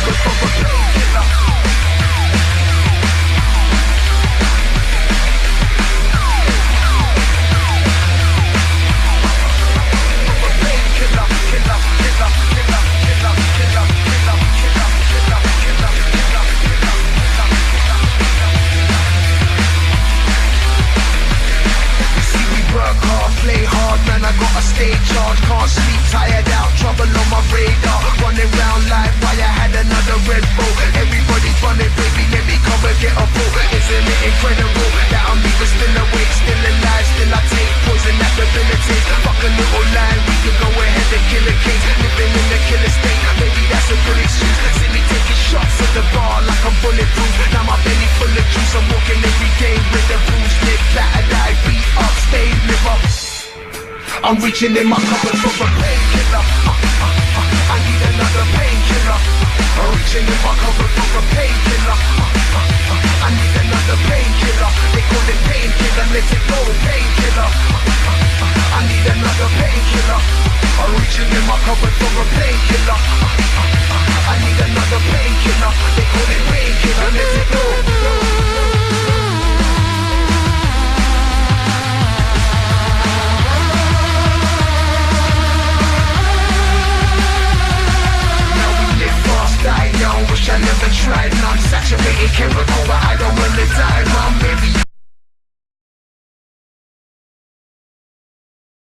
cupboard for a painkiller. Play hard, man, I gotta stay charged. Can't sleep, tired out, trouble on my radar. Running round like why I had another Red Bull. Everybody's running, baby, let me come and get a pull. Isn't it incredible that I'm even still awake, still alive, still I take poison at debilitates. Fuck a little line, we can go ahead and kill a case. Living in the killer state, maybe that's a good excuse. See me taking shots at the bar like I'm bulletproof. Now my belly full of juice, I'm walking every day with a bruised lip, battered eye, beat up, stay, live up. I'm reaching in my cupboard for a painkiller.